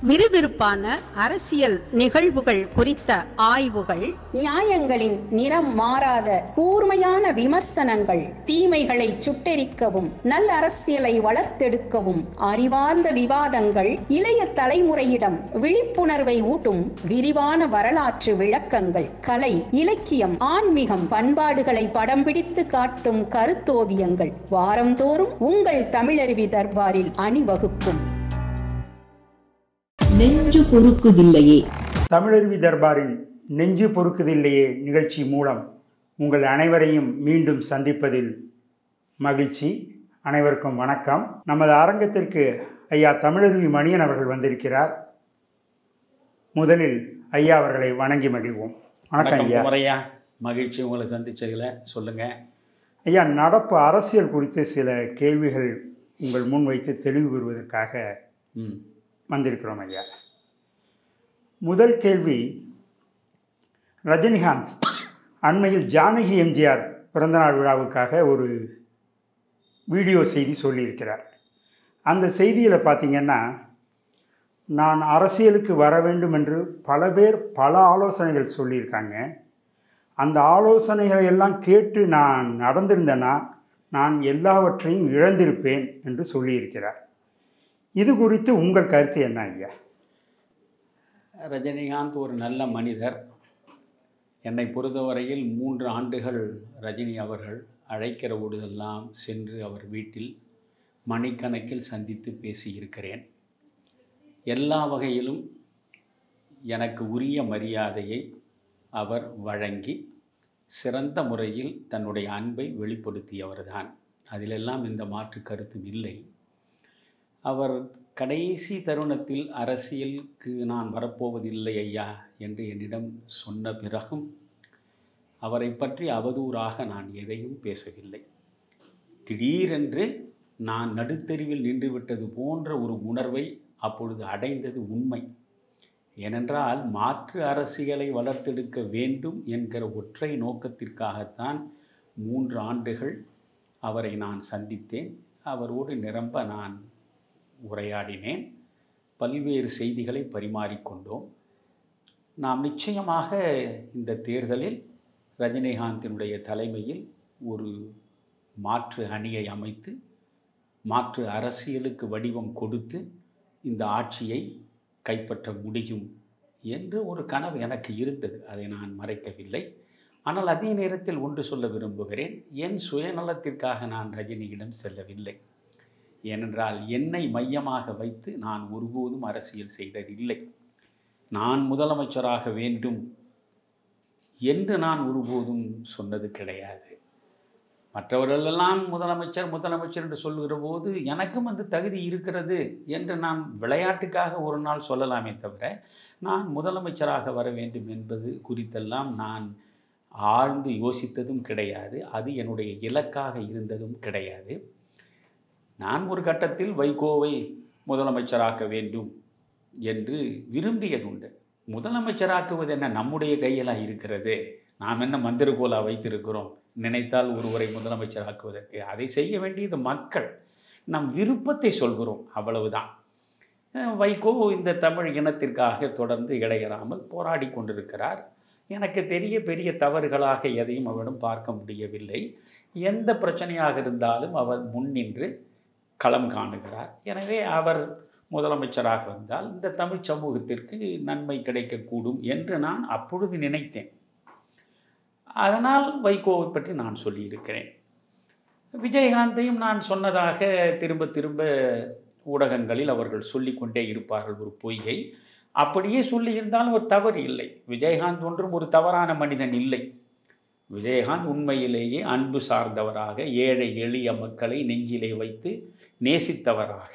விறுவிறுப்பான அரசியல் நிகழ்வுகள் குறித்த ஆய்வுகள், நியாயங்களின் நிறம் மாறாத கூர்மையான விமர்சனங்கள், தீமைகளை சுட்டெரிக்கவும் நல்ல அரசியலை வளர்த்தெடுக்கவும் அறிவார்ந்த விவாதங்கள், இளைய தலைமுறையிடம் விழிப்புணர்வை ஊட்டும் விரிவான வரலாற்று விளக்கங்கள், கலை, இலக்கியம், ஆன்மீகம், பண்பாடுகளை படம் பிடித்து காட்டும் கருத்தோவியங்கள் வாரந்தோறும் உங்கள் தமிழருவி தர்பாரில் அணிவகுக்கும். நெஞ்சு பொறுக்குதில்லையே. தமிழருவி தர்பாரின் நெஞ்சு பொறுக்குதில்லையே நிகழ்ச்சி மூலம் உங்கள் அனைவரையும் மீண்டும் சந்திப்பதில் மகிழ்ச்சி. அனைவருக்கும் வணக்கம். நமது அரங்கத்திற்கு ஐயா தமிழருவி மணியன் அவர்கள் வந்திருக்கிறார். முதலில் ஐயா அவர்களை வணங்கி மகிழ்வோம். வணக்கம் ஐயா. மகிழ்ச்சி உங்களை சந்திச்சதில். சொல்லுங்க ஐயா. நடப்பு அரசியல் குறித்து சில கேள்விகள் உங்கள் முன் வைத்து தெளிவு பெறுவதற்காக வந்திருக்கிறோம் ஐயா. முதல் கேள்வி, ரஜினிகாந்த் அண்மையில் ஜானகி எம்ஜிஆர் பிறந்தநாள் விழாவுக்காக ஒரு வீடியோ செய்தி சொல்லியிருக்கிறார். அந்த செய்தியில் பார்த்திங்கன்னா, நான் அரசியலுக்கு வர வேண்டும் என்று பல பேர் பல ஆலோசனைகள் சொல்லியிருக்காங்க. அந்த ஆலோசனைகளை எல்லாம் கேட்டு நான் நடந்திருந்தேன்னா நான் எல்லாவற்றையும் இழந்திருப்பேன் என்று சொல்லியிருக்கிறார். இது குறித்து உங்கள் கருத்து என்ன ஐயா? ரஜினிகாந்த் ஒரு நல்ல மனிதர். என்னை பொறுத்தவரையில் 3 ஆண்டுகள் ரஜினி அவர்கள் அழைக்கிற போதெல்லாம் சென்று அவர் வீட்டில் மணிக்கணக்கில் சந்தித்து பேசியிருக்கிறேன். எல்லா வகையிலும் எனக்கு உரிய மரியாதையை அவர் வழங்கி சிறந்த முறையில் தன்னுடைய அன்பை வெளிப்படுத்தியவர்தான். அதிலெல்லாம் இந்த மாற்று கருத்தும் இல்லை. அவர் கடைசி தருணத்தில் அரசியலுக்கு நான் வரப்போவதில்லை ஐயா என்று என்னிடம் சொன்ன பிறகும் அவரை பற்றி அவதூறாக நான் எதையும் பேசவில்லை. திடீரென்று நான் நடுத்தெருவில் நின்றுவிட்டது போன்ற ஒரு உணர்வை அப்பொழுது அடைந்தது உண்மை. ஏனென்றால் மாற்று அரசியலை வளர்த்தெடுக்க வேண்டும் என்கிற ஒற்றை நோக்கத்திற்காகத்தான் 3 ஆண்டுகள் அவரை நான் சந்தித்தேன். அவரோடு நிரம்ப நான் உரையாடினேன். பல்வேறு செய்திகளை பரிமாறிக்கொண்டோம். நாம் நிச்சயமாக இந்த தேர்தலில் ரஜினிகாந்தினுடைய தலைமையில் ஒரு மாற்று அணியை அமைத்து மாற்று அரசியலுக்கு வடிவம் கொடுத்து இந்த ஆட்சியை கைப்பற்ற முடியும் என்று ஒரு கனவு எனக்கு இருந்தது. அதை நான் மறைக்கவில்லை. ஆனால் அதே நேரத்தில் ஒன்று சொல்ல விரும்புகிறேன். என் சுயநலத்திற்காக நான் ரஜினியிடம் செல்லவில்லை. ஏனென்றால் என்னை மையமாக வைத்து நான் ஒருபோதும் அரசியல் செய்ததில்லை. நான் முதலமைச்சராக வேண்டும் என்று நான் ஒருபோதும் சொன்னது கிடையாது. மற்றவர்களெல்லாம் முதலமைச்சர் என்று சொல்லுகிற போது எனக்கும் அந்த தகுதி இருக்கிறது என்று நான் விளையாட்டுக்காக ஒரு நாள் சொல்லலாமே தவிர, நான் முதலமைச்சராக வர வேண்டும் என்பது குறித்தெல்லாம் நான் ஆழ்ந்து யோசித்ததும் கிடையாது. அது என்னுடைய இலக்காக இருந்ததும் கிடையாது. நான் ஒரு கட்டத்தில் வைகோவை முதலமைச்சராக்க வேண்டும் என்று விரும்பியதுண்டு. முதலமைச்சராக்குவது என்ன நம்முடைய கையெல்லாம் இருக்கிறது? நாம் என்ன மந்திரகோலா வைத்திருக்கிறோம் நினைத்தால் ஒருவரை முதலமைச்சராக்குவதற்கு? அதை செய்ய வேண்டியது மக்கள். நம் விருப்பத்தை சொல்கிறோம், அவ்வளவுதான். வைகோ இந்த தமிழ் இனத்திற்காக தொடர்ந்து இடையறாமல் போராடி கொண்டிருக்கிறார். எனக்கு பெரிய தவறுகளாக எதையும் அவரிடம் பார்க்க முடியவில்லை. எந்த பிரச்சனையாக இருந்தாலும் அவர் முன்னின்று களம் காணுகிறார். எனவே அவர் முதலமைச்சராக வந்தால் இந்த தமிழ் சமூகத்திற்கு நன்மை கிடைக்கக்கூடும் என்று நான் அப்பொழுது நினைத்தேன். அதனால் வைகோவை பற்றி நான் சொல்லியிருக்கிறேன். விஜயகாந்தையும் நான் சொன்னதாக திரும்ப ஊடகங்களில் அவர்கள் சொல்லிக்கொண்டே இருப்பார்கள் ஒரு பொய்யை. அப்படியே சொல்லியிருந்தாலும் ஒரு தவறு இல்லை. விஜயகாந்த் ஒன்றும் ஒரு தவறான மனிதன் இல்லை. விஜயகாந்த் உண்மையிலேயே அன்பு சார்ந்தவராக, ஏழை எளிய மக்களை நெஞ்சிலே வைத்து நேசித்தவராக,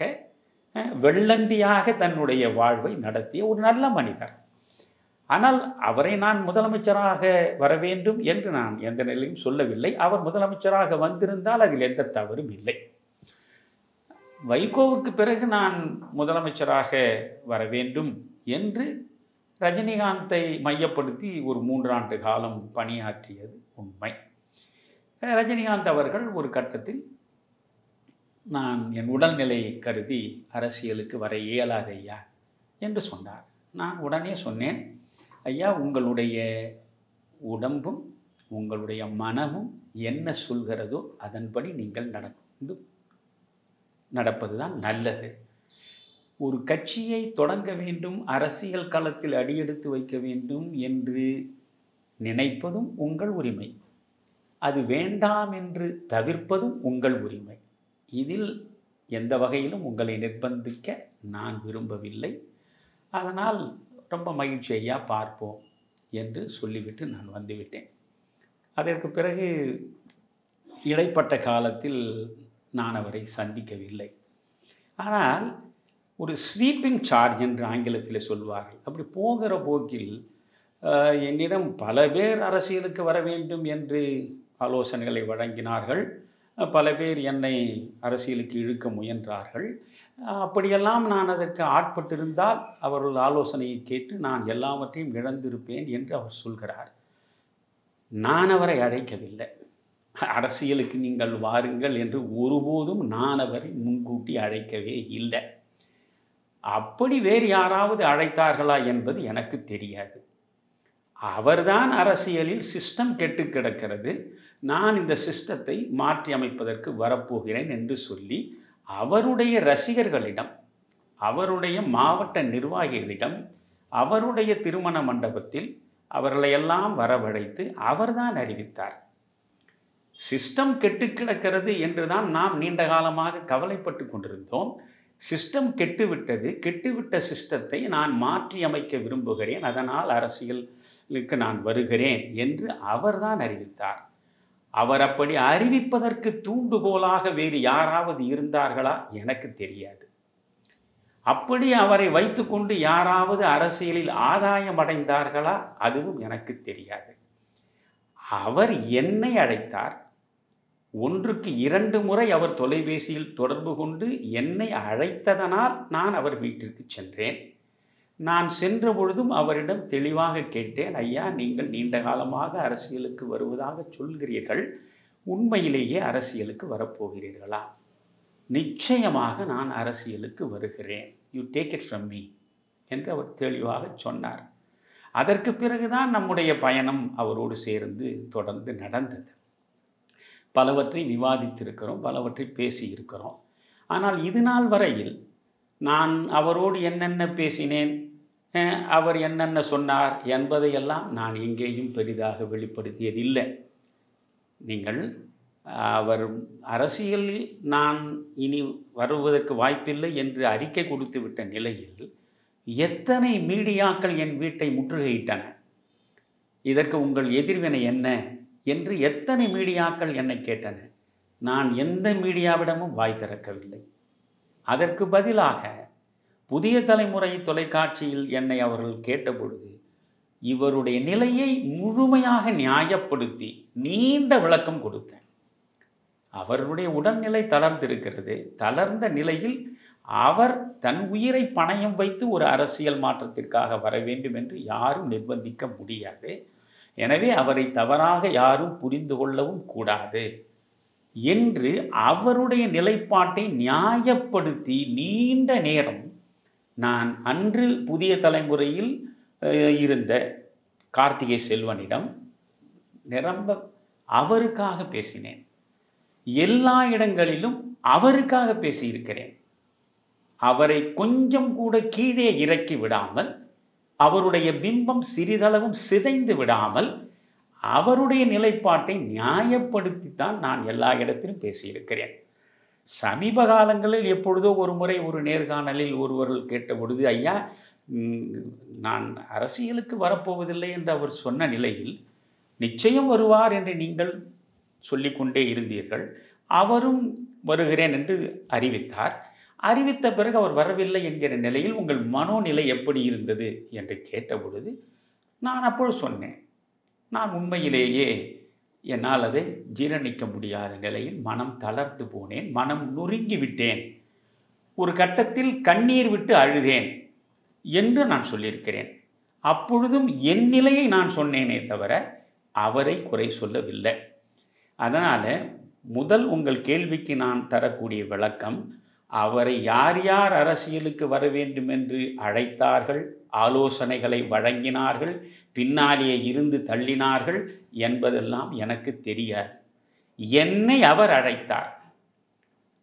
வெள்ளந்தியாக தன்னுடைய வாழ்வை நடத்திய ஒரு நல்ல மனிதர். ஆனால் அவரை நான் முதலமைச்சராக வர வேண்டும் என்று நான் எந்த நிலையும் சொல்லவில்லை. அவர் முதலமைச்சராக வந்திருந்தால் அதில் எந்த தவறும் இல்லை. வைகோவுக்கு பிறகு நான் முதலமைச்சராக வர வேண்டும் என்று ரஜினிகாந்தை மையப்படுத்தி ஒரு 3 ஆண்டு காலம் பணியாற்றியது உண்மை. ரஜினிகாந்த் அவர்கள் ஒரு கட்டத்தில் நான் என் உடல்நிலையை கருதி அரசியலுக்கு வர இயலாதையா என்று சொன்னார். நான் உடனே சொன்னேன், ஐயா, உங்களுடைய உடம்பும் உங்களுடைய மனமும் என்ன சொல்கிறதோ அதன்படி நீங்கள் நடப்பது தான் நல்லது. ஒரு கட்சியை தொடங்க வேண்டும், அரசியல் களத்தில் அடியெடுத்து வைக்க வேண்டும் என்று நினைப்பதும் உங்கள் உரிமை. அது வேண்டாம் என்று தவிர்ப்பதும் உங்கள் உரிமை. இதில் எந்த வகையிலும் உங்களை நிர்பந்திக்க நான் விரும்பவில்லை. அதனால் ரொம்ப மகிழ்ச்சி ஐயா, பார்ப்போம் என்று சொல்லிவிட்டு நான் வந்துவிட்டேன். அதற்கு பிறகு இடைப்பட்ட காலத்தில் நான் அவரை சந்திக்கவில்லை. ஆனால் ஒரு ஸ்வீப்பிங் சார்ஜ் என்று ஆங்கிலத்தில் சொல்வார்கள். அப்படி போகிற போக்கில் என்னிடம் பல பேர் அரசியலுக்கு வர வேண்டும் என்று ஆலோசனைகளை வழங்கினார்கள். பல பேர் என்னை அரசியலுக்கு இழுக்க முயன்றார்கள். அப்படியெல்லாம் நான் அதற்கு ஆட்பட்டிருந்தால் அவர்கள் ஆலோசனையை கேட்டு நான் எல்லாவற்றையும் இழந்திருப்பேன் என்று அவர் சொல்கிறார். நான் அவரை அழைக்கவில்லை. அரசியலுக்கு நீங்கள் வாருங்கள் என்று ஒருபோதும் நான் அவரை முன்கூட்டி அழைக்கவே இல்லை. அப்படி வேறு யாராவது அழைத்தார்களா என்பது எனக்கு தெரியாது. அவர்தான் அரசியலில் சிஸ்டம் கெட்டு கிடக்கிறது, நான் இந்த சிஸ்டத்தை மாற்றி அமைப்பதற்கு வரப்போகிறேன் என்று சொல்லி அவருடைய ரசிகர்களிடம், அவருடைய மாவட்ட நிர்வாகிகளிடம், அவருடைய திருமண மண்டபத்தில் அவர்களையெல்லாம் வரவழைத்து அவர்தான் அறிவித்தார். சிஸ்டம் கெட்டு கிடக்கிறது என்று தான் நாம் நீண்ட காலமாக கவலைப்பட்டு கொண்டிருந்தோம். சிஸ்டம் கெட்டுவிட்டது, கெட்டுவிட்ட சிஸ்டத்தை நான் மாற்றி அமைக்க விரும்புகிறேன், அதனால் அரசியலுக்கு நான் வருகிறேன் என்று அவர்தான் அறிவித்தார். அவர் அப்படி அறிவிப்பதற்கு தூண்டுகோலாக வேறு யாராவது இருந்தார்களா எனக்கு தெரியாது. அப்படி அவரை வைத்துக்கொண்டு யாராவது அரசியலில் ஆதாயம் அடைந்தார்களா அதுவும் எனக்கு தெரியாது. அவர் என்னை அழைத்தார். 1க்கு 2 முறை அவர் தொலைபேசியில் தொடர்பு கொண்டு என்னை அழைத்ததனால் நான் அவர் வீட்டிற்கு சென்றேன். நான் சென்ற பொழுதும் அவரிடம் தெளிவாக கேட்டேன், ஐயா, நீங்கள் நீண்ட காலமாக அரசியலுக்கு வருவதாக சொல்கிறீர்கள், உண்மையிலேயே அரசியலுக்கு வரப்போகிறீர்களா? நிச்சயமாக நான் அரசியலுக்கு வருகிறேன், you take it from me என்று அவர் தெளிவாக சொன்னார். அதற்கு பிறகுதான் நம்முடைய பயணம் அவரோடு சேர்ந்து தொடர்ந்து நடந்தது. பலவற்றை விவாதித்திருக்கிறோம், பலவற்றை பேசியிருக்கிறோம். ஆனால் இது நாள் வரையில் நான் அவரோடு என்னென்ன பேசினேன், அவர் என்னென்ன சொன்னார் என்பதையெல்லாம் நான் எங்கேயும் பெரிதாக வெளிப்படுத்தியதில்லை. நீங்கள் அவர் அரசியலில் நான் இனி வருவதற்கு வாய்ப்பில்லை என்று அறிக்கை கொடுத்து விட்ட நிலையில் எத்தனை மீடியாக்கள் என் வீட்டை முற்றுகையிட்டன, இதற்கு உங்கள் எதிர்வினை என்ன என்று எத்தனை மீடியாக்கள் என்னை கேட்டன. நான் எந்த மீடியாவிடமும் வாய் திறக்கவில்லை. அதற்கு பதிலாக புதிய தலைமுறை தொலைக்காட்சியில் என்னை அவர்கள் கேட்டபொழுது இவருடைய நிலையை முழுமையாக நியாயப்படுத்தி நீண்ட விளக்கம் கொடுத்தேன். அவருடைய உடல்நிலை தளர்ந்திருக்கிறது. தளர்ந்த நிலையில் அவர் தன் உயிரை பணயம் வைத்து ஒரு அரசியல் மாற்றத்திற்காக வர வேண்டும் என்று யாரும் நிர்பந்திக்க முடியாது. எனவே அவரை தவறாக யாரும் புரிந்து கொள்ளவும் கூடாது என்று அவருடைய நிலைப்பாட்டை நியாயப்படுத்தி நீண்ட நேரம் நான் அன்று புதிய தலைமுறையில் இருந்த கார்த்திகை செல்வனிடம் நிரம்ப அவருக்காக பேசினேன். எல்லா இடங்களிலும் அவருக்காக பேசியிருக்கிறேன். அவரை கொஞ்சம் கூட கீழே இறக்கி விடாமல், அவருடைய பிம்பம் சிறிதளவும் சிதைந்து விடாமல், அவருடைய நிலைப்பாட்டை நியாயப்படுத்தித்தான் நான் எல்லா இடத்திலும் பேசியிருக்கிறேன். சமீப காலங்களில் எப்பொழுதோ ஒரு முறை ஒரு நேர்காணலில் ஒருவர்கள் கேட்ட பொழுது, ஐயா, நான் அரசியலுக்கு வரப்போவதில்லை என்று அவர் சொன்ன நிலையில் நிச்சயம் வருவார் என்று நீங்கள் சொல்லிக்கொண்டே இருந்தீர்கள், அவரும் வருகிறேன் என்று அறிவித்தார். அறிவித்த பிறகு அவர் வரவில்லை என்கிற நிலையில் உங்கள் மனோநிலை எப்படி இருந்தது என்று கேட்டபொழுது நான் அப்பொழுது சொன்னேன், நான் உண்மையிலேயே என்னால் அதை ஜீரணிக்க முடியாத நிலையில் மனம் தளர்ந்து போனேன், மனம் நொறுங்கி விட்டேன், ஒரு கட்டத்தில் கண்ணீர் விட்டு அழுதேன் என்று நான் சொல்லியிருக்கிறேன். அப்பொழுதும் என் நிலையை நான் சொன்னேனே தவிர அவரை குறை சொல்லவில்லை. அதனால் முதல் உங்கள் கேள்விக்கு நான் தரக்கூடிய விளக்கம், அவரை யார் யார் அரசியலுக்கு வர வேண்டும் என்று அழைத்தார்கள், ஆலோசனைகளை வழங்கினார்கள், பின்னாலேயே இருந்து தள்ளினார்கள் என்பதெல்லாம் எனக்கு தெரியாது. என்னை அவர் அழைத்தார்.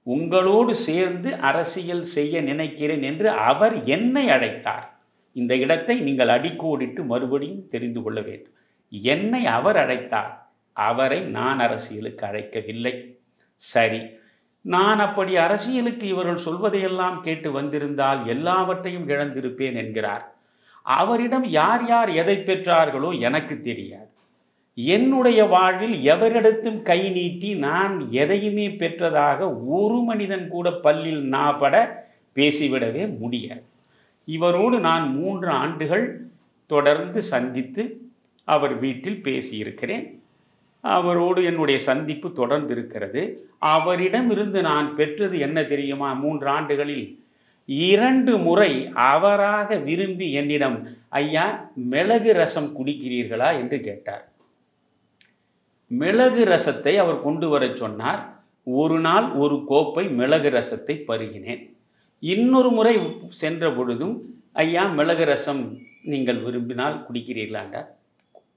உங்களோடு சேர்ந்து அரசியல் செய்ய நினைக்கிறேன் என்று அவர் என்னை அழைத்தார். இந்த இடத்தை நீங்கள் அடிக்கோடிட்டு மறுபடியும் தெரிந்து கொள்ள வேண்டும். என்னை அவர் அழைத்தார், அவரை நான் அரசியலுக்கு அழைக்கவில்லை. சரி, நான் அப்படி அரசியலுக்கு இவர்கள் சொல்வதையெல்லாம் கேட்டு வந்திருந்தால் எல்லாவற்றையும் இழந்திருப்பேன் என்கிறார். அவரிடம் யார் யார் எதை பெற்றார்களோ எனக்கு தெரியாது. என்னுடைய வாழ்வில் எவரிடத்தும் கை நீட்டி நான் எதையுமே பெற்றதாக ஒரு மனிதன் கூட பல்லில் நாபட பேசிவிடவே முடியாது. இவரோடு நான் 3 ஆண்டுகள் தொடர்ந்து சந்தித்து அவர் வீட்டில் பேசியிருக்கிறேன். அவரோடு என்னுடைய சந்திப்பு தொடர்ந்து இருக்கிறது. அவரிடமிருந்து நான் பெற்றது என்ன தெரியுமா? 3 ஆண்டுகளில் 2 முறை அவராக விரும்பி என்னிடம், ஐயா மிளகு ரசம் குடிக்கிறீர்களா என்று கேட்டார். மிளகு ரசத்தை அவர் கொண்டு வர சொன்னார். ஒரு நாள் ஒரு கோப்பை மிளகு ரசத்தை பருகினேன். இன்னொரு முறை சென்ற பொழுதும், ஐயா மிளகு ரசம் நீங்கள் விரும்பினால் குடிக்கிறீர்களாண்டார்.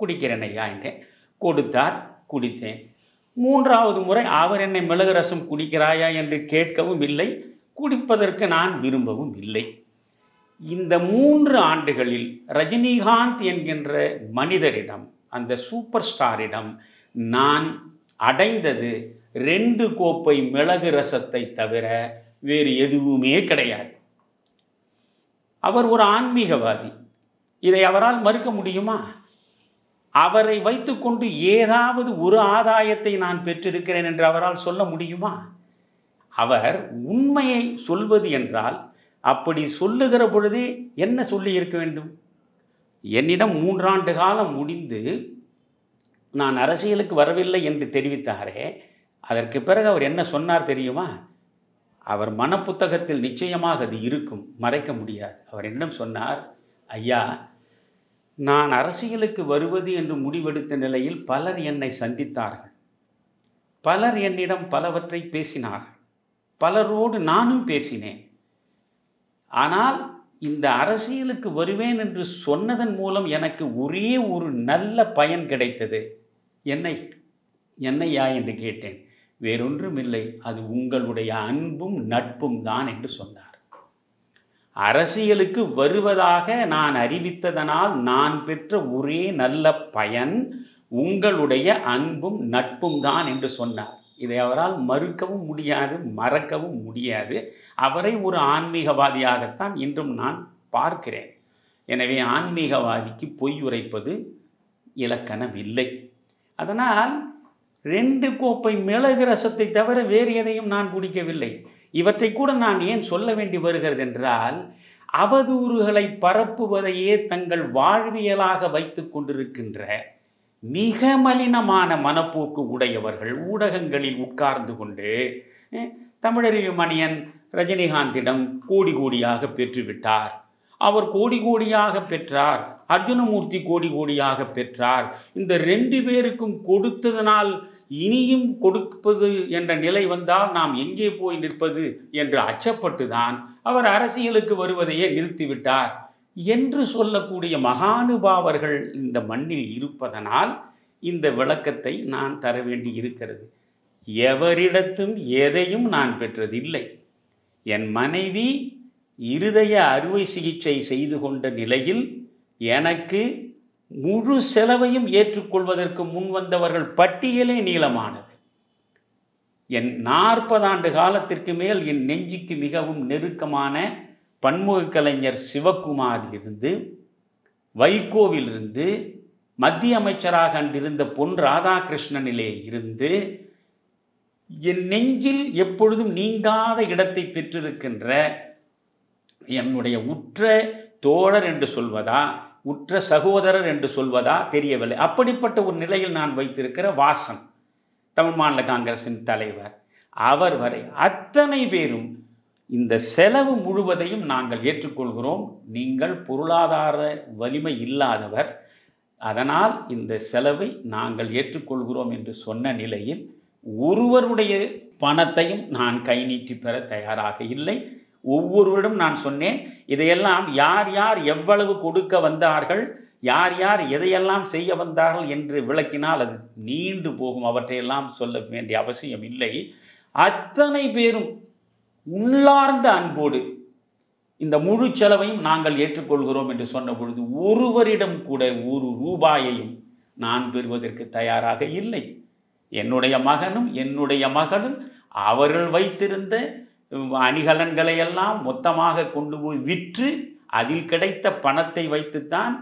குடிக்கிறேன் ஐயா என்றேன். கொடுத்தார், குடித்தேன். 3வது முறை அவர் என்னை மிளகு ரசம் குடிக்கிறாயா என்று கேட்கவும் இல்லை, குடிப்பதற்கு நான் விரும்பவும் இல்லை. இந்த 3 ஆண்டுகளில் ரஜினிகாந்த் என்கின்ற மனிதரிடம், அந்த சூப்பர் ஸ்டாரிடம் நான் அடைந்தது 2 கோப்பை மிளகு ரசத்தை தவிர வேறு எதுவுமே கிடையாது. அவர் ஒரு ஆன்மீகவாதி. இதை அவரால் மறுக்க முடியுமா? அவரை வைத்துக்கொண்டு ஏதாவது ஒரு ஆதாயத்தை நான் பெற்றிருக்கிறேன் என்று அவரால் சொல்ல முடியுமா? அவர் உண்மையை சொல்வது என்றால் அப்படி சொல்லுகிற பொழுதே என்ன சொல்லி இருக்க வேண்டும்? என்னிடம் 3 ஆண்டு காலம் முடிந்து நான் அரசியலுக்கு வரவில்லை என்று தெரிவித்தாரே, அதற்கு பிறகு அவர் என்ன சொன்னார் தெரியுமா? அவர் மனப்புத்தகத்தில் நிச்சயமாக அது இருக்கும், மறைக்க முடியாது. அவர் என்னிடம் சொன்னார், ஐயா நான் அரசியலுக்கு வருவது என்று முடிவெடுத்த நிலையில் பலர் என்னை சந்தித்தார்கள், பலர் என்னிடம் பலவற்றை பேசினார்கள், பலரோடு நானும் பேசினேன். ஆனால் இந்த அரசியலுக்கு வருவேன் என்று சொன்னதன் மூலம் எனக்கு ஒரே ஒரு நல்ல பயன் கிடைத்தது. என்னையா என்று கேட்டேன். வேறொன்றும் இல்லை, அது உங்களுடைய அன்பும் நட்பும் தான் என்று சொன்னார். அரசியலுக்கு வருவதாக நான் அறிவித்ததனால் நான் பெற்ற ஒரே நல்ல பயன் உங்களுடைய அன்பும் நட்பும் தான் என்று சொன்னார். இதை அவரால் மறுக்கவும் முடியாது, மறக்கவும் முடியாது. அவரை ஒரு ஆன்மீகவாதியாகத்தான் இன்றும் நான் பார்க்கிறேன். எனவே ஆன்மீகவாதிக்கு பொய் உரைப்பது இலக்கணம் இல்லை. அதனால் 2 கோப்பை மிளகு ரசத்தை தவிர வேறு எதையும் நான் குடிக்கவில்லை. இவற்றை கூட நான் ஏன் சொல்ல வேண்டி வருகிறது என்றால், அவதூறுகளை பரப்புவதையே தங்கள் வாழ்வியலாக வைத்து கொண்டிருக்கின்ற மிக மலினமான மனப்போக்கு உடையவர்கள் ஊடகங்களில் உட்கார்ந்து கொண்டு தமிழறிவு மணியன் ரஜினிகாந்திடம் கோடி கோடியாக பெற்றுவிட்டார், அவர் கோடி கோடியாக பெற்றார், அர்ஜுனமூர்த்தி கோடி கோடியாக பெற்றார், இந்த 2 பேருக்கும் கொடுத்ததனால் இனியும் கொடுப்பது என்ற நிலை வந்தால் நாம் எங்கே போய் நிற்பது என்று அச்சப்பட்டுதான் அவர் அரசியலுக்கு வருவதையே நிறுத்திவிட்டார் என்று சொல்லக்கூடிய மகானுபாவர்கள் இந்த மண்ணில் இருப்பதனால் இந்த விளக்கத்தை நான் தர வேண்டி இருக்கிறது. எவரிடத்தும் எதையும் நான் பெற்றதில்லை. என் மனைவி இருதய அறுவை சிகிச்சை செய்து கொண்ட நிலையில் எனக்கு முழு செலவையும் ஏற்றுக்கொள்வதற்கு முன்வந்தவர்கள் பட்டியலே நீளமானது. என் 40 ஆண்டு காலத்திற்கு மேல் என் நெஞ்சுக்கு மிகவும் நெருக்கமான பன்முக கலைஞர் சிவகுமாரிலிருந்து, வைகோவிலிருந்து, மத்திய அமைச்சராக அன்றிருந்த பொன் ராதாகிருஷ்ணனிலே இருந்து என் நெஞ்சில் எப்பொழுதும் நீங்காத இடத்தை பெற்றிருக்கின்ற என்னுடைய உற்ற தோழர் என்று சொல்வதா, உற்ற சகோதரர் என்று சொல்வதா தெரியவில்லை. அப்படிப்பட்ட ஒரு நிலையில் நான் வைத்திருக்கிற வாசன், தமிழ் மாநில காங்கிரசின் தலைவர், அவர் வரை அத்தனை பேரும் இந்த செலவு முழுவதையும் நாங்கள் ஏற்றுக்கொள்கிறோம், நீங்கள் பொருளாதார வலிமை இல்லாதவர், அதனால் இந்த செலவை நாங்கள் ஏற்றுக்கொள்கிறோம் என்று சொன்ன நிலையில் ஒருவருடைய பணத்தையும் நான் கை நீட்டி பெற தயாராக இல்லை. ஒவ்வொருவரிடம் நான் சொன்னேன், இதையெல்லாம் யார் யார் எவ்வளவு கொடுக்க வந்தார்கள், யார் யார் எதையெல்லாம் செய்ய வந்தார்கள் என்று விளக்கினால் அது நீண்டு போகும். அவற்றையெல்லாம் சொல்ல வேண்டிய அவசியம் இல்லை. அத்தனை பேரும் உள்ளார்ந்த அன்போடு இந்த முழு செலவையும் நாங்கள் ஏற்றுக்கொள்கிறோம் என்று சொன்ன பொழுது ஒருவரிடம் கூட ஒரு ரூபாயையும் நான் பெறுவதற்கு தயாராக இல்லை. என்னுடைய மகனும் என்னுடைய மகளும் அவர்கள் வைத்திருந்த அணிகலன்களை எல்லாம் மொத்தமாக கொண்டு போய் விற்று அதில் கிடைத்த பணத்தை வைத்துத்தான்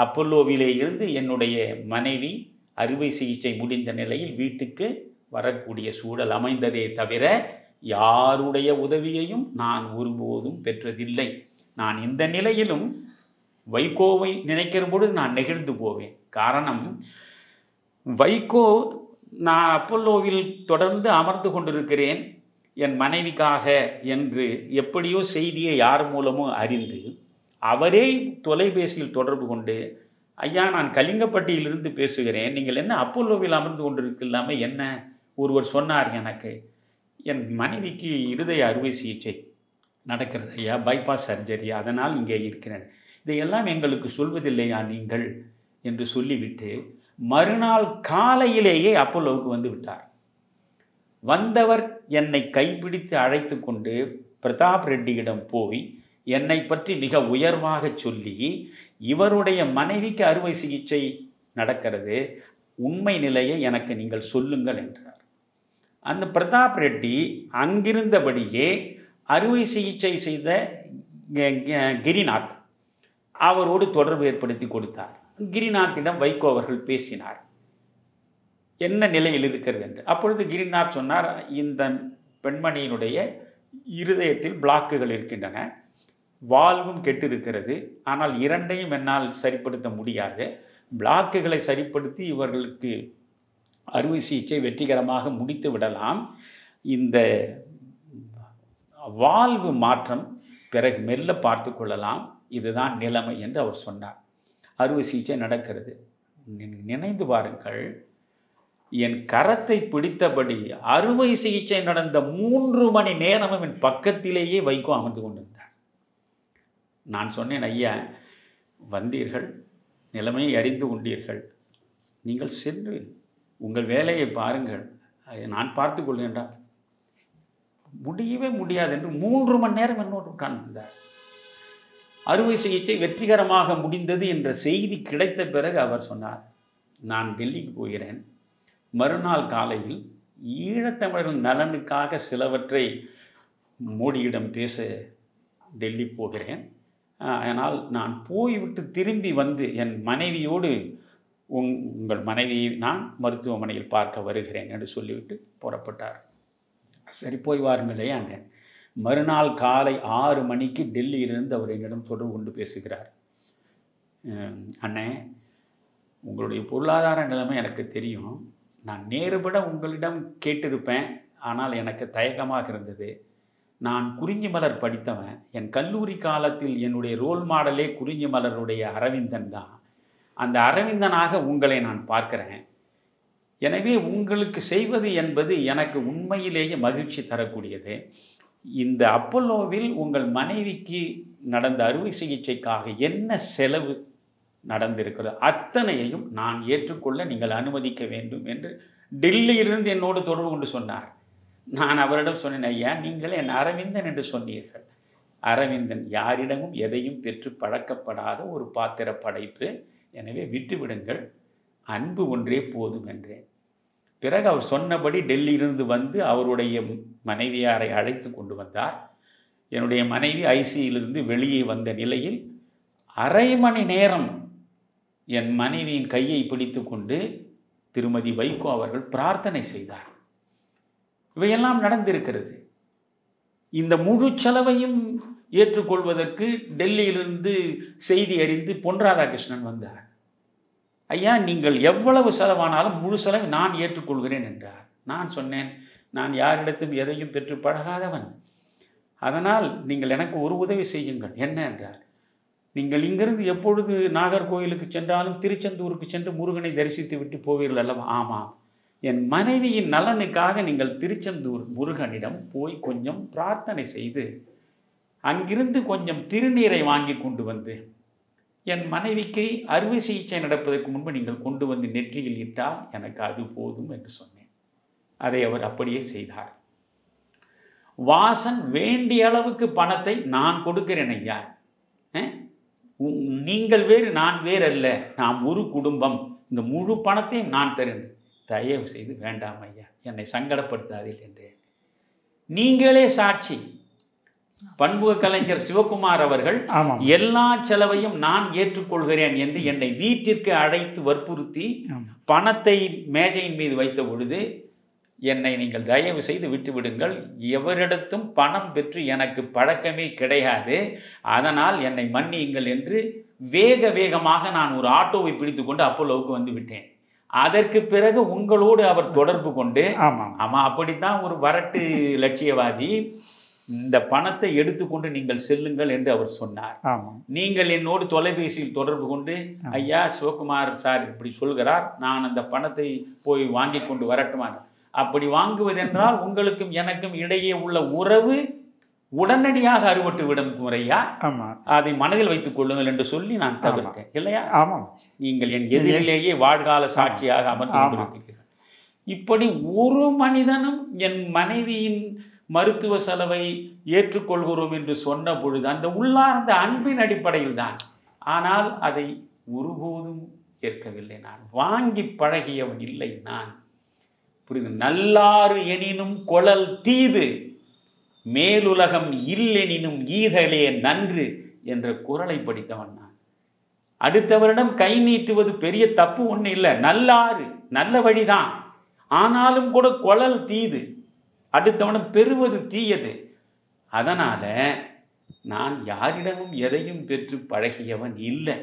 அப்பல்லோவிலே இருந்து என்னுடைய மனைவி அறுவை சிகிச்சை முடிந்த நிலையில் வீட்டுக்கு வரக்கூடிய சூழல் அமைந்ததே தவிர யாருடைய உதவியையும் நான் ஒருபோதும் பெற்றதில்லை. நான் இந்த நிலையிலும் வைகோவை நினைக்கிற பொழுது நான் நெகிழ்ந்து போவேன். காரணம், வைகோ நான் அப்பல்லோவில் தொடர்ந்து அமர்ந்து கொண்டிருக்கிறேன் என் மனைவிக்காக என்று எப்படியோ செய்தியை யார் மூலமோ அறிந்து அவரே தொலைபேசியில் தொடர்பு கொண்டு, ஐயா நான் கலிங்கப்பட்டியிலிருந்து பேசுகிறேன், நீங்கள் என்ன அப்பல்லோவில் அமர்ந்து கொண்டிருக்கலாமே என்ன? ஒருவர் சொன்னார் எனக்கு, என் மனைவிக்கு இருதய அறுவை சிகிச்சை நடக்கிறது ஐயா, பைபாஸ் சர்ஜரி, அதனால் இங்கே இருக்கிறேன், இதையெல்லாம் எங்களுக்கு சொல்வதில்லையா நீங்கள் என்று சொல்லிவிட்டு மறுநாள் காலையிலேயே அப்பல்லோவுக்கு வந்து விட்டார். வந்தவர் என்னை கைப்பிடித்து அழைத்து கொண்டு பிரதாப் ரெட்டியிடம் போய் என்னை பற்றி மிக உயர்வாக சொல்லி, இவருடைய மனைவிக்கு அறுவை சிகிச்சை நடக்கிறது, உண்மை நிலையை எனக்கு நீங்கள் சொல்லுங்கள் என்றார். அந்த பிரதாப் ரெட்டி அங்கிருந்தபடியே அறுவை சிகிச்சை செய்த கிரிநாத் அவரோடு தொடர்பு ஏற்படுத்தி கொடுத்தார். கிரிநாத்திடம் வைகோ அவர்கள் பேசினார், என்ன நிலையில் இருக்கிறது என்று. அப்பொழுது கிரிநாத் சொன்னார், இந்த பெண்மணியினுடைய இருதயத்தில் பிளாக்குகள் இருக்கின்றன, வால்வும் கெட்டிருக்கிறது, ஆனால் இரண்டையும் என்னால் சரிப்படுத்த முடியாது, பிளாக்குகளை சரிப்படுத்தி இவர்களுக்கு அறுவை சிகிச்சை வெற்றிகரமாக முடித்து விடலாம், இந்த வால்வு மாற்றம் பிறகு மெல்ல பார்த்து கொள்ளலாம், இதுதான் நிலைமை என்று அவர் சொன்னார். அறுவை சிகிச்சை நடக்கிறது. நினைந்து பாருங்கள், என் கரத்தை பிடித்தபடி அறுவை சிகிச்சை நடந்த 3 மணி நேரமும் என் பக்கத்திலேயே வைகோ அமர்ந்து கொண்டிருந்தார். நான் சொன்னேன், ஐயா வந்தீர்கள், நிலைமையை அறிந்து கொண்டீர்கள், நீங்கள் சென்று உங்கள் வேலையை பாருங்கள், நான் பார்த்து கொள்கின்றார். முடியவே முடியாது என்று 3 மணி நேரம் என்னோடு உட்கார்ந்திருந்தார். அறுவை சிகிச்சை வெற்றிகரமாக முடிந்தது என்ற செய்தி கிடைத்த பிறகு அவர் சொன்னார், நான் டெல்லிக்கு போகிறேன், மறுநாள் காலையில் ஈழத்தமிழர்கள் நலனுக்காக சிலவற்றை மோடியிடம் பேச டெல்லி போகிறேன், ஆனால் நான் போய்விட்டு திரும்பி வந்து என் மனைவியோடு உங்கள் மனைவியை நான் மருத்துவமனையில் பார்க்க வருகிறேன் என்று சொல்லிவிட்டு புறப்பட்டார். சரி போய் வாருங்களேயாங்க. மறுநாள் காலை 6 மணிக்கு டெல்லியிலிருந்து அவர் என்னிடம் தொடர்பு கொண்டு பேசுகிறார். அண்ணே, உங்களுடைய பொருளாதார நிலைமை எனக்கு தெரியும், நான் நேருபட உங்களிடம் கேட்டிருப்பேன், ஆனால் எனக்கு தயக்கமாக இருந்தது. நான் குறிஞ்சி மலர் படித்தவன், என் கல்லூரி காலத்தில் என்னுடைய ரோல் மாடலே குறிஞ்சி மலருடைய அரவிந்தன் தான். அந்த அரவிந்தனாக உங்களை நான் பார்க்கிறேன். எனவே உங்களுக்கு செய்வது என்பது எனக்கு உண்மையிலேயே மகிழ்ச்சி தரக்கூடியது. இந்த அப்பல்லோவில் உங்கள் மனைவிக்கு நடந்த அறுவை சிகிச்சைக்காக என்ன செலவு நடந்திருக்கிறது அத்தனையையும் நான் ஏற்றுக்கொள்ள நீங்கள் அனுமதிக்க வேண்டும் என்று டெல்லியிலிருந்து என்னோடு தொடர்பு கொண்டு சொன்னார். நான் அவரிடம் சொன்னேன், ஐயா நீங்கள் என் அரவிந்தன் என்று சொன்னீர்கள். அரவிந்தன் யாரிடமும் எதையும் பெற்று பழக்கப்படாத ஒரு பாத்திர படைப்பு, எனவே விட்டுவிடுங்கள், அன்பு ஒன்றே போதும் என்றேன். பிறகு அவர் சொன்னபடி டெல்லியிலிருந்து வந்து அவருடைய மனைவியாரை அழைத்து கொண்டு வந்தார். என்னுடைய மனைவி ஐசியிலிருந்து வெளியே வந்த நிலையில் 1/2 மணி நேரம் என் மனைவியின் கையை பிடித்து கொண்டு திருமதி வைகோ அவர்கள் பிரார்த்தனை செய்தார். இவையெல்லாம் நடந்திருக்கிறது. இந்த முழு செலவையும் ஏற்றுக்கொள்வதற்கு டெல்லியிலிருந்து செய்தி அறிந்து பொன் ராதாகிருஷ்ணன் வந்தார். ஐயா நீங்கள் எவ்வளவு செலவானாலும் முழு செலவை நான் ஏற்றுக்கொள்கிறேன் என்றார். நான் சொன்னேன், நான் யாரிடத்தும் எதையும் பெற்று பழகாதவன், அதனால் நீங்கள் எனக்கு ஒரு உதவி செய்யுங்கள். என்ன என்றார், நீங்கள் இங்கிருந்து எப்பொழுது நாகர்கோயிலுக்கு சென்றாலும் திருச்செந்தூருக்கு சென்று முருகனை தரிசித்து விட்டு போவீர்கள் அல்லவா? ஆமாம். என் மனைவியின் நலனுக்காக நீங்கள் திருச்செந்தூர் முருகனிடம் போய் கொஞ்சம் பிரார்த்தனை செய்து அங்கிருந்து கொஞ்சம் திருநீரை வாங்கி கொண்டு வந்து என் மனைவிக்கு அறுவை சிகிச்சை நடப்பதற்கு முன்பு நீங்கள் கொண்டு வந்து நெற்றியில் இட்டால் எனக்கு அது போதும் என்று சொன்னேன். அதை அவர் அப்படியே செய்தார். வாசன் வேண்டிய அளவுக்கு பணத்தை நான் கொடுக்கிறேன் ஐயா, நீங்கள் வேறு நான் வேறு அல்ல, நாம் ஒரு குடும்பம், இந்த முழு பணத்தையும் நான் தருகிறேன், தயவு செய்து வேண்டாம் ஐயா, என்னை சங்கடப்படுத்தாதீர்கள் என்றேன். நீங்களே சாட்சி. பண்புக கலைஞர் சிவகுமார் அவர்கள் எல்லா செலவையும் நான் ஏற்றுக்கொள்கிறேன் என்று என்னை வீட்டிற்கு அழைத்து வற்புறுத்தி பணத்தை மேஜையின் மீது வைத்த பொழுது என்னை நீங்கள் தயவு செய்து விட்டு விடுங்கள், எவரிடத்தும் பணம் பெற்று எனக்கு பழக்கமே கிடையாது, அதனால் என்னை மன்னியுங்கள் என்று வேகமாக நான் ஒரு ஆட்டோவை பிடித்து கொண்டு அப்போலோவுக்கு வந்து விட்டேன். அதற்கு பிறகு உங்களோடு அவர் தொடர்பு கொண்டு, ஆமாம் அப்படித்தான் ஒரு வரட்டு லட்சியவாதி, இந்த பணத்தை எடுத்துக்கொண்டு நீங்கள் செல்லுங்கள் என்று அவர் சொன்னார். நீங்கள் என்னோடு தொலைபேசியில் தொடர்பு கொண்டு, ஐயா சிவகுமார் சார் இப்படி சொல்கிறார், நான் அந்த பணத்தை போய் வாங்கி கொண்டு வரட்டுமா, அப்படி வாங்குவதென்றால் உங்களுக்கும் எனக்கும் இடையே உள்ள உறவு உடனடியாக அறுபட்டு விடும் முறையா, அதை மனதில் வைத்துக் கொள்ளுங்கள் என்று சொல்லி நான் தவிர்த்தேன் இல்லையா? நீங்கள் என் எதிரிலேயே வாழ்கால சாட்சியாக அமர்ந்து கொண்டிருக்கிறீர்கள். இப்படி ஒரு மனிதனும் என் மனைவியின் மருத்துவ செலவை ஏற்றுக்கொள்கிறோம் என்று சொன்ன பொழுது அந்த உள்ளார்ந்த அன்பின் அடிப்படையில் தான். ஆனால் அதை ஒருபோதும் ஏற்கவில்லை. நான் வாங்கி பழகியவன் இல்லை. நான் புரியுது. நல்லாறு எனினும் கொளல் தீது, மேலுலகம் இல்லெனினும் ஈதலே நன்று என்ற குறளை படித்தவன் நான். அடுத்தவரிடம் கை நீட்டுவது பெரிய தப்பு ஒன்றும் இல்லை, நல்லாறு நல்ல வழிதான். ஆனாலும் கூட கொளல் தீது, அடுத்தவனிடம் பெறுவது தீயது. அதனால நான் யாரிடமும் எதையும் பெற்று பழகியவன் இல்லை.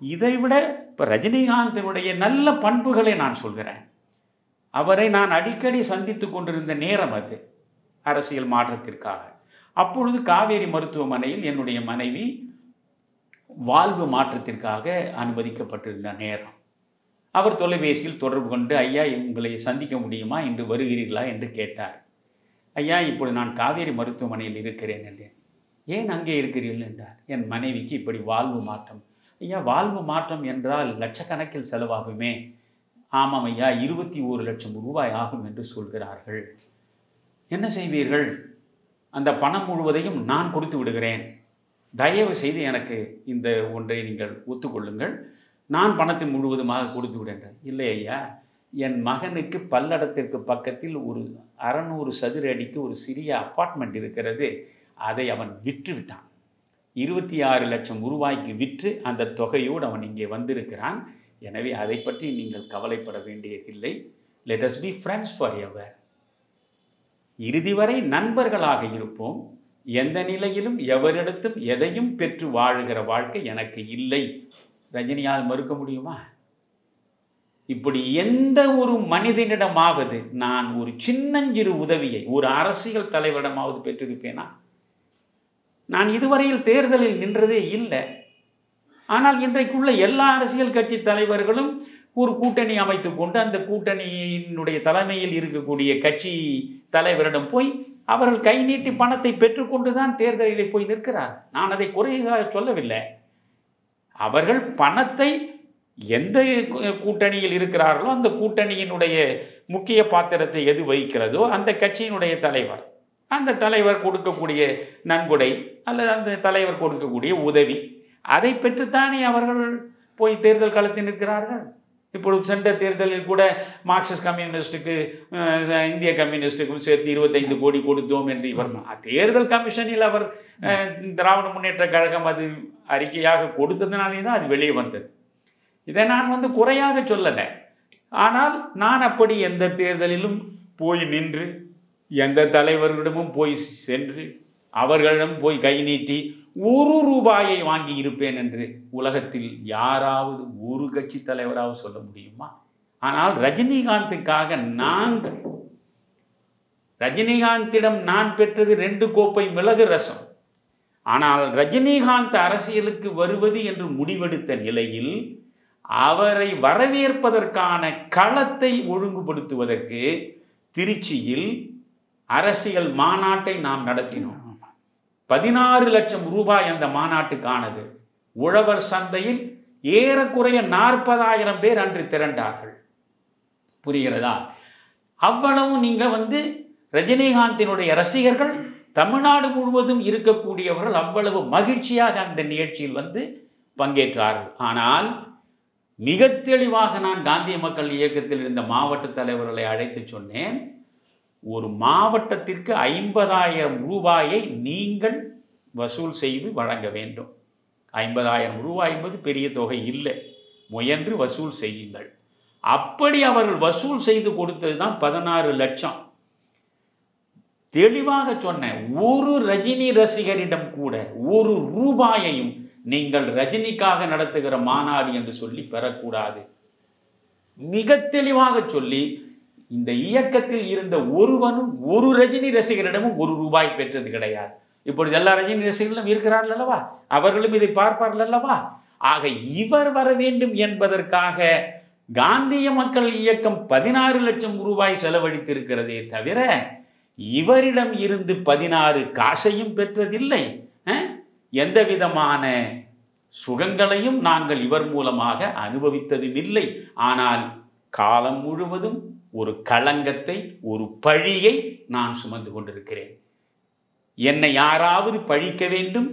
இதைவிட இப்போ ரஜினிகாந்தினுடைய நல்ல பண்புகளை நான் சொல்கிறேன். அவரை நான் அடிக்கடி சந்தித்து கொண்டிருந்த நேரம் அது அரசியல் மாற்றத்திற்காக. அப்பொழுது காவேரி மருத்துவமனையில் என்னுடைய மனைவி வாழ்வு மாற்றத்திற்காக அனுமதிக்கப்பட்டிருந்த நேரம். அவர் தொலைபேசியில் தொடர்பு கொண்டு, ஐயா உங்களை சந்திக்க முடியுமா, இன்று வருகிறீர்களா என்று கேட்டார். ஐயா இப்பொழுது நான் காவேரி மருத்துவமனையில் இருக்கிறேன் என்றேன். ஏன் அங்கே இருக்கிறீர்கள் என்றார். என் மனைவிக்கு இப்படி வாழ்வு மாற்றம். ஐயா வாழ்வு மாற்றம் என்றால் லட்சக்கணக்கில் செலவாகுமே. ஆமாம் ஐயா, 21 லட்சம் ரூபாய் ஆகும் என்று சொல்கிறார்கள். என்ன செய்வீர்கள்? அந்த பணம் முழுவதையும் நான் கொடுத்து விடுகிறேன், தயவு செய்து எனக்கு இந்த ஒன்றை நீங்கள் ஒத்துக்கொள்ளுங்கள், நான் பணத்தை முழுவதுமாக கொடுத்து விடுகிறேன். இல்லை ஐயா, என் மகனுக்கு பல்லடத்திற்கு பக்கத்தில் ஒரு 600 சதுர அடிக்கு ஒரு சிறிய அப்பார்ட்மெண்ட் இருக்கிறது, அதை அவன் விற்று விட்டான். 26 லட்சம் ரூபாய்க்கு விற்று அந்த தொகையோடு அவன் இங்கே வந்திருக்கிறான். எனவே அதை பற்றி நீங்கள் கவலைப்பட வேண்டியதில்லை. Let us be friends for ever. இறுதி வரை நண்பர்களாக இருப்போம். எந்த நிலையிலும் எவரிடத்தும் எதையும் பெற்று வாழுகிற வாழ்க்கை எனக்கு இல்லை. ரஜினியால் மறுக்க முடியுமா? இப்படி எந்த ஒரு மனிதனிடமாவது நான் ஒரு சின்னஞ்சிறு உதவியை ஒரு அரசியல் தலைவரிடமாவது பெற்றிருப்பேனா? நான் இதுவரையில் தேர்தலில் நின்றதே இல்லை. ஆனால் இன்றைக்குள்ள எல்லா அரசியல் கட்சி தலைவர்களும் ஒரு கூட்டணி அமைத்து கொண்டு அந்த கூட்டணியினுடைய தலைமையில் இருக்கக்கூடிய கட்சி தலைவரிடம் போய் அவர்கள் கை நீட்டி பணத்தை பெற்றுக்கொண்டு தான் தேர்தலில் போய் நிற்கிறார். நான் அதை குறையாக சொல்லவில்லை. அவர்கள் பணத்தை எந்த கூட்டணியில் இருக்கிறார்களோ அந்த கூட்டணியினுடைய முக்கிய பாத்திரத்தை எது வகிக்கிறதோ அந்த கட்சியினுடைய தலைவர், அந்த தலைவர் கொடுக்கக்கூடிய நன்கொடை அல்லது அந்த தலைவர் கொடுக்கக்கூடிய உதவி, அதை பெற்றுத்தானே அவர்கள் போய் தேர்தல் களத்தில் நிற்கிறார்கள். இப்பொழுது சென்ற தேர்தலில் கூட மார்க்சிஸ்ட் கம்யூனிஸ்டுக்கு இந்திய கம்யூனிஸ்டுக்கும் சேர்த்து 25 கோடி கொடுத்தோம் என்று இவர் தேர்தல் கமிஷனில் அவர் திராவிட முன்னேற்ற கழகம் அது அறிக்கையாக கொடுத்ததுனாலே தான் அது வெளியே வந்தது. இதை நான் குறையாக சொல்லலை. ஆனால் நான் அப்படி எந்த தேர்தலிலும் போய் நின்று எந்த தலைவர்களிடமும் போய் சென்று அவர்களிடம் போய் கை நீட்டி 1 ரூபாயை வாங்கி இருப்பேன் என்று உலகத்தில் யாராவது ஒரு கட்சி தலைவராக சொல்ல முடியுமா? ஆனால் ரஜினிகாந்துக்காக ரஜினிகாந்திடம் நான் பெற்றது 2 கோப்பை மிளகு ரசம். ஆனால் ரஜினிகாந்த் அரசியலுக்கு வருவது என்று முடிவெடுத்த நிலையில் அவரை வரவேற்பதற்கான களத்தை ஒழுங்குபடுத்துவதற்கு திருச்சியில் அரசியல் மாநாட்டை நாம் நடத்தினோம். 16 லட்சம் ரூபாய் அந்த மாநாட்டுக்கானது. உழவர் சந்தையில் ஏறக்குறைய 40,000 பேர் அன்று திரண்டார்கள். புரிகிறதா? அவ்வளவு நீங்கள் ரஜினிகாந்தினுடைய ரசிகர்கள் தமிழ்நாடு முழுவதும் இருக்கக்கூடியவர்கள் அவ்வளவு மகிழ்ச்சியாக அந்த நிகழ்ச்சியில் பங்கேற்றார்கள். ஆனால் மிக தெளிவாக நான் காந்திய மக்கள் இயக்கத்தில் இருந்த மாவட்ட தலைவர்களை அழைத்து சொன்னேன், ஒரு மாவட்டத்திற்கு 50,000 ரூபாயை நீங்கள் வசூல் செய்து வழங்க வேண்டும். 50,000 ரூபாய் என்பது பெரிய தொகை இல்லை, முயன்று வசூல் செய்யுங்கள். அப்படி அவர்கள் வசூல் செய்து கொடுத்தது தான் 16 லட்சம். தெளிவாக சொன்ன, ஒரு ரஜினி ரசிகரிடம் கூட ஒரு ரூபாயையும் நீங்கள் ரஜினிக்காக நடத்துகிற மாநாடு என்று சொல்லி பெறக்கூடாது. மிக தெளிவாக சொல்லி, இந்த இயக்கத்தில் இருந்த ஒருவனும் ஒரு ரஜினி ரசிகரிடமும் ஒரு ரூபாய் பெற்றது கிடையாது. இப்பொழுது எல்லா ரஜினி ரசிகர்களும் இருக்கிறார்கள் அல்லவா, அவர்களும் இதை பார்ப்பார்கள் அல்லவா. ஆக இவர் வர வேண்டும் என்பதற்காக காந்திய மக்கள் இயக்கம் 16 லட்சம் ரூபாய் செலவழித்திருக்கிறதே தவிர இவரிடம் இருந்து 16 காசையும் பெற்றதில்லை. எந்த விதமான சுகங்களையும் நாங்கள் இவர் மூலமாக அனுபவித்ததும் இல்லை. ஆனால் காலம் முழுவதும் ஒரு களங்கத்தை, ஒரு பழியை நான் சுமந்து கொண்டிருக்கிறேன். என்னை யாராவது பழிக்க வேண்டும்,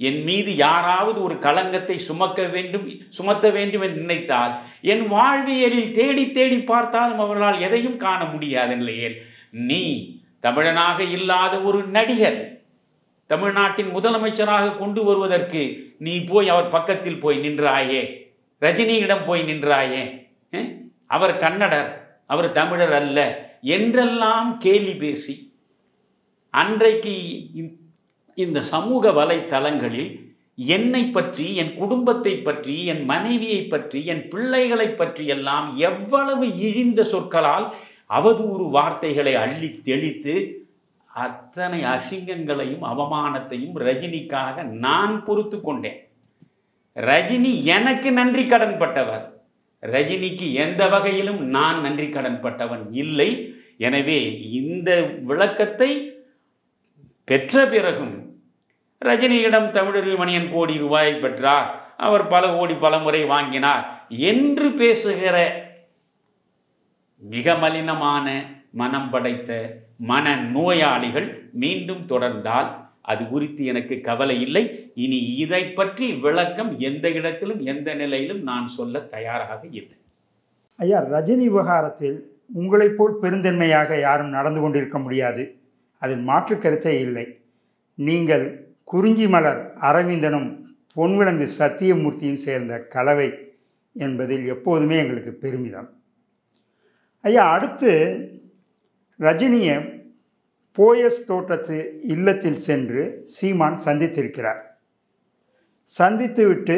என் மீது யாராவது ஒரு களங்கத்தை சுமத்த வேண்டும் என்று நினைத்தால் என் வாழ்வியலில் தேடி தேடி பார்த்தாலும் அவர்களால் எதையும் காண முடியாத நிலையில், நீ தமிழனாக இல்லாத ஒரு நடிகர் தமிழ்நாட்டின் முதலமைச்சராக கொண்டு வருவதற்கு நீ போய் அவர் பக்கத்தில் போய் நின்றாயே, ரஜினியிடம் போய் நின்றாயே, அவர் கன்னடர், அவர் தமிழர் அல்ல என்றெல்லாம் கேலி பேசி அன்றைக்கு இந்த சமூக வலைத்தளங்களில் என்னை பற்றி, என் குடும்பத்தை பற்றி, என் மனைவியை பற்றி, என் பிள்ளைகளை பற்றி எல்லாம் எவ்வளவு இழிந்த சொற்களால் அவதூறு வார்த்தைகளை அள்ளி தெளித்து அத்தனை அசிங்கங்களையும் அவமானத்தையும் ரஜினிக்காக நான் பொறுத்து கொண்டேன். ரஜினி எனக்கு நன்றி கடன் பட்டவர், ரஜினிக்கு எந்த வகையிலும் நான் நன்றி கடன் பட்டவன் இல்லை. எனவே இந்த விளக்கத்தை பெற்ற பிறகும் ரஜினியிடம் தமிழர் மணியன் கோடி ரூபாய் பெற்றார், அவர் பல கோடி பல முறை வாங்கினார் என்று பேசுகிற மிக மலினமான மனம் படைத்த மன நோயாளிகள் மீண்டும் தொடர்ந்தால் அது குறித்து எனக்கு கவலை இல்லை. இனி இதை பற்றி விளக்கம் எந்த இடத்திலும் எந்த நிலையிலும் நான் சொல்ல தயாராக இல்லை. ஐயா, ரஜினி விவகாரத்தில் உங்களைப் போல் பெருந்தன்மையாக யாரும் நடந்து கொண்டிருக்க முடியாது, அதில் மாற்று கருத்தே இல்லை. நீங்கள் குறிஞ்சி மலர் அரவிந்தனும் பொன்விலங்கு சத்தியமூர்த்தியும் சேர்ந்த கலவை என்பதில் எப்போதுமே எங்களுக்கு பெருமிதம். ஐயா, அடுத்து ரஜினியை போயஸ் தோட்டத்து இல்லத்தில் சென்று சீமான் சந்தித்திருக்கிறார். சந்தித்து விட்டு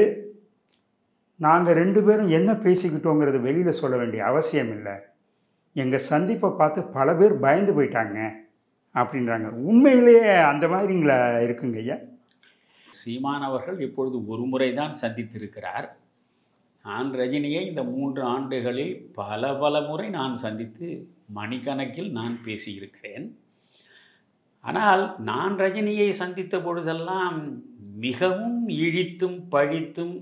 நாங்கள் 2 பேரும் என்ன பேசிக்கிட்டோங்கிறது வெளியில் சொல்ல வேண்டிய அவசியம் இல்லை, எங்கள் சந்திப்பை பார்த்து பல பேர் பயந்து போயிட்டாங்க அப்படின்றாங்க. உண்மையிலேயே அந்த மாதிரிங்களா இருக்குங்க ஐயா? சீமான் அவர்கள் இப்பொழுது ஒரு முறை தான் சந்தித்திருக்கிறார். நான் ரஜினியை இந்த 3 ஆண்டுகளில் பல முறை நான் சந்தித்து மணிக்கணக்கில் நான் பேசியிருக்கிறேன். ஆனால் நான் ரஜினியை சந்தித்த பொழுதெல்லாம் மிகவும் இழித்தும் பழித்தும்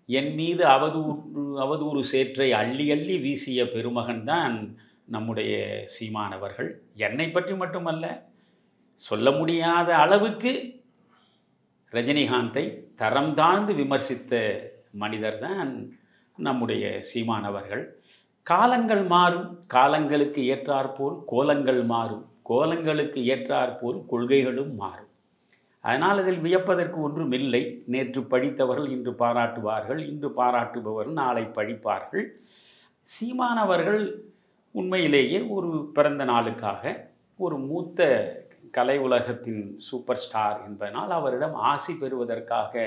என் மீது அவதூறு சேற்றை அள்ளி அள்ளி வீசிய பெருமகன்தான் நம்முடைய சீமானவர்கள். என்னை பற்றி மட்டுமல்ல, சொல்ல முடியாத அளவுக்கு ரஜினிகாந்தை தரம் தாழ்ந்து விமர்சித்த மனிதர் தான் நம்முடைய சீமானவர்கள். காலங்கள் மாறும், காலங்களுக்கு ஏற்றாற்போல் கோலங்கள் மாறும், கோலங்களுக்கு ஏற்றாற்போல் கொள்கைகளும் மாறும். அதனால் அதில் வியப்பதற்கு ஒன்றும் இல்லை. நேற்று படித்தவர்கள் இன்று பாராட்டுவார்கள், இன்று பாராட்டுபவர்கள் நாளை படிப்பார்கள். சீமானவர்கள் உண்மையிலேயே ஒரு பிறந்த நாளுக்காக ஒரு மூத்த கலை உலகத்தின் சூப்பர் ஸ்டார் என்பதனால் அவரிடம் ஆசி பெறுவதற்காக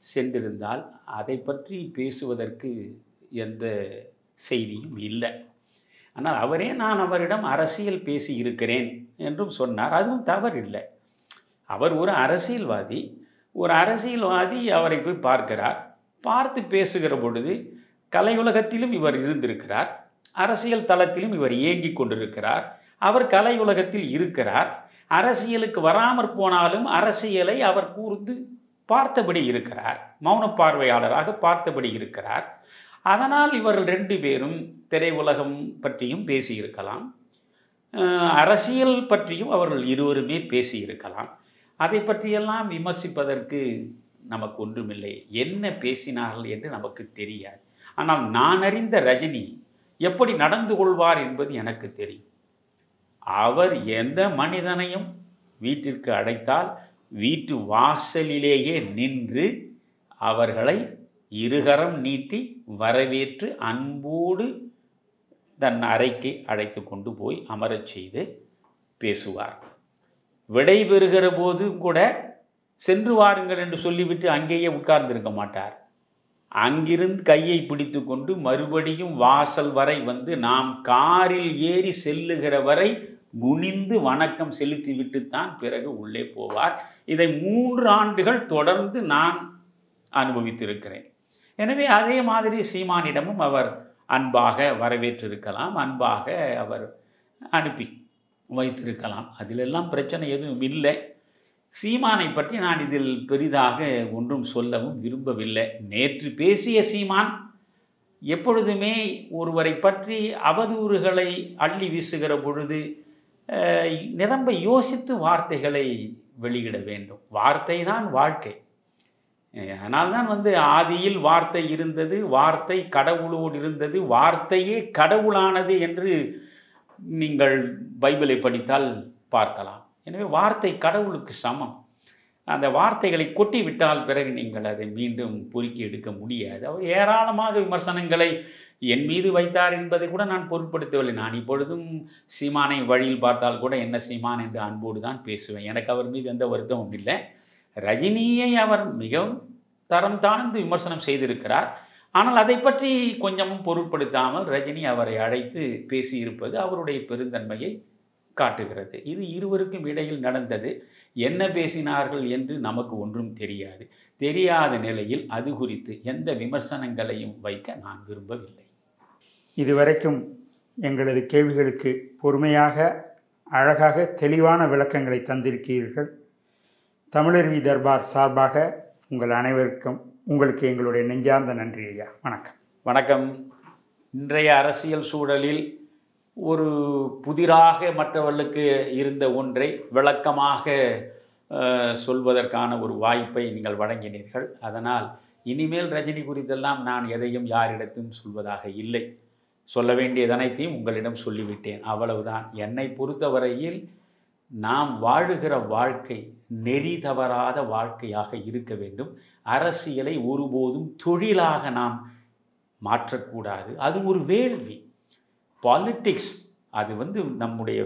சென்றிருந்தால் அதை பற்றி பேசுவதற்கு எந்த செய்தியும் இல்லை. ஆனால் அவரே நான் அவரிடம் அரசியல் பேசி இருக்கிறேன் என்றும் சொன்னார். அதுவும் தவறில்லை. அவர் ஒரு அரசியல்வாதி, அவரை போய் பார்க்கிறார். பார்த்து பேசுகிற பொழுது கலையுலகத்திலும் இவர் இருந்திருக்கிறார், அரசியல் தளத்திலும் இவர் இயங்கிக் கொண்டிருக்கிறார். அவர் கலையுலகத்தில் இருக்கிறார். அரசியலுக்கு வராமற் போனாலும் அரசியலை அவர் கூர்ந்து பார்த்தபடி இருக்கிறார், மௌன பார்வையாளராக பார்த்தபடி இருக்கிறார். அதனால் இவர்கள் 2 பேரும் திரையுலகம் பற்றியும் பேசியிருக்கலாம், அரசியல் பற்றியும் அவர்கள் இருவருமே பேசியிருக்கலாம். அதை பற்றியெல்லாம் விமர்சிப்பதற்கு நமக்கு ஒன்றுமில்லை. என்ன பேசினார்கள் என்று நமக்கு தெரியாது. ஆனால் நான் அறிந்த ரஜினி எப்படி நடந்து கொள்வார் என்பது எனக்கு தெரியும். அவர் எந்த மனிதனையும் வீட்டிற்கு அழைத்தால் வீட்டு வாசலிலேயே நின்று அவர்களை இருகரம் நீட்டி வரவேற்று அன்போடு தன் அறைக்கு அழைத்து கொண்டு போய் அமரச் செய்து பேசுவார். விடை பெறுகிற போதும் கூட சென்று வாருங்கள் என்று சொல்லிவிட்டு அங்கேயே உட்கார்ந்திருக்க மாட்டார். அங்கிருந்து கையை பிடித்து கொண்டு மறுபடியும் வாசல் வரை வந்து நாம் காரில் ஏறி செல்லுகிற வரை குனிந்து வணக்கம் செலுத்திவிட்டு தான் பிறகு உள்ளே போவார். இதை 3 ஆண்டுகள் தொடர்ந்து நான் அனுபவித்திருக்கிறேன். எனவே அதே மாதிரி சீமானிடமும் அவர் அன்பாக வரவேற்றிருக்கலாம், அன்பாக அவர் அனுப்பி வைத்திருக்கலாம். அதிலெல்லாம் பிரச்சனை எதுவும் இல்லை. சீமானை பற்றி நான் இதில் பெரிதாக ஒன்றும் சொல்லவும் விரும்பவில்லை. நேற்று பேசிய சீமான் எப்பொழுதுமே ஒருவரை பற்றி அவதூறுகளை அள்ளி வீசுகிற பொழுது நிரம்ப யோசித்து வார்த்தைகளை வெளியிட வேண்டும். வார்த்தை தான் வாழ்க்கை. அதனால்தான் ஆதியில் வார்த்தை இருந்தது, வார்த்தை கடவுளோடு இருந்தது, வார்த்தையே கடவுளானது என்று நீங்கள் பைபிளை படித்தால் பார்க்கலாம். எனவே வார்த்தை கடவுளுக்கு சமம். அந்த வார்த்தைகளை கொட்டி விட்டால் பிறகு நீங்கள் அதை மீண்டும் பொறுக்கி எடுக்க முடியாது. அவர் ஏராளமாக விமர்சனங்களை என் மீது வைத்தார் என்பதை கூட நான் பொருட்படுத்தவில்லை. நான் இப்பொழுதும் சீமானை வழியில் பார்த்தால் கூட என்ன சீமான் என்று அன்போடு தான் பேசுவேன். எனக்கு அவர் மீது எந்த வருத்தமும் இல்லை. ரஜினியை அவர் மிகவும் தரம் தாழ்ந்து விமர்சனம் செய்திருக்கிறார். ஆனால் அதை பற்றி கொஞ்சமும் பொருட்படுத்தாமல் ரஜினி அவரை அழைத்து பேசியிருப்பது அவருடைய பெருந்தன்மையை காட்டுகிறது. இது இருவருக்கும் இடையில் நடந்தது. என்ன பேசினார்கள் என்று நமக்கு ஒன்றும் தெரியாது. தெரியாத நிலையில் அது குறித்து எந்த விமர்சனங்களையும் வைக்க நான் விரும்பவில்லை. இதுவரைக்கும் எங்களது கேள்விகளுக்கு பொறுமையாக, அழகாக, தெளிவான விளக்கங்களை தந்திருக்கிறீர்கள். தமிழருவி தர்பார் சார்பாக உங்கள் அனைவருக்கும் உங்களுக்கு எங்களுடைய நெஞ்சார்ந்த நன்றி ஐயா. வணக்கம். வணக்கம். இன்றைய அரசியல் சூழலில் ஒரு புதிராக மற்றவர்களுக்கு இருந்த ஒன்றை விளக்கமாக சொல்வதற்கான ஒரு வாய்ப்பை நீங்கள் வழங்கினீர்கள். அதனால் இனிமேல் ரஜினி குறித்தெல்லாம் நான் எதையும் யாரிடத்தும் சொல்வதாக இல்லை. சொல்ல வேண்டியது அனைத்தையும் உங்களிடம் சொல்லிவிட்டேன். அவ்வளவுதான். என்னை பொறுத்தவரையில் நாம் வாழுகிற வாழ்க்கை நெறி தவறாத வாழ்க்கையாக இருக்க வேண்டும். அரசியலை ஒருபோதும் தொழிலாக நாம் மாற்றக்கூடாது. அது ஒரு வேள்வி. பாலிட்டிக்ஸ் அது நம்முடைய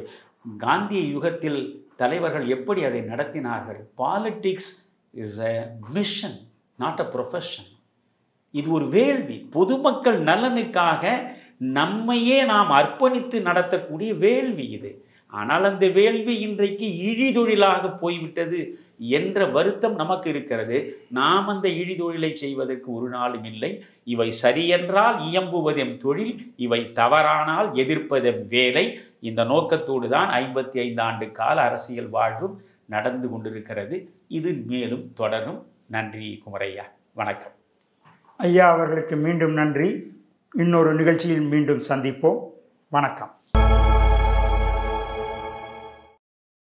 காந்திய யுகத்தில் தலைவர்கள் எப்படி அதை நடத்தினார்கள். Politics is a mission, not a profession. இது ஒரு வேள்வி. பொதுமக்கள் நலனுக்காக நம்மையே நாம் அர்ப்பணித்து நடத்தக்கூடிய வேள்வி இது. ஆனால் அந்த வேள்வி இன்றைக்கு இழிதொழிலாக போய்விட்டது என்ற வருத்தம் நமக்கு இருக்கிறது. நாம் அந்த இழிதொழிலை செய்வதற்கு ஒரு நாளும் இல்லை. இவை சரியென்றால் இயம்புவதெம் தொழில், இவை தவறானால் எதிர்ப்பதெம் வேலை. இந்த நோக்கத்தோடு தான் 55 ஆண்டு கால அரசியல் வாழ்வும் நடந்து கொண்டிருக்கிறது. இது மேலும் தொடரும். நன்றி குமரையா. வணக்கம். ஐயா அவர்களுக்கு மீண்டும் நன்றி. இன்னொரு நிகழ்ச்சியில் மீண்டும் சந்திப்போம். வணக்கம்.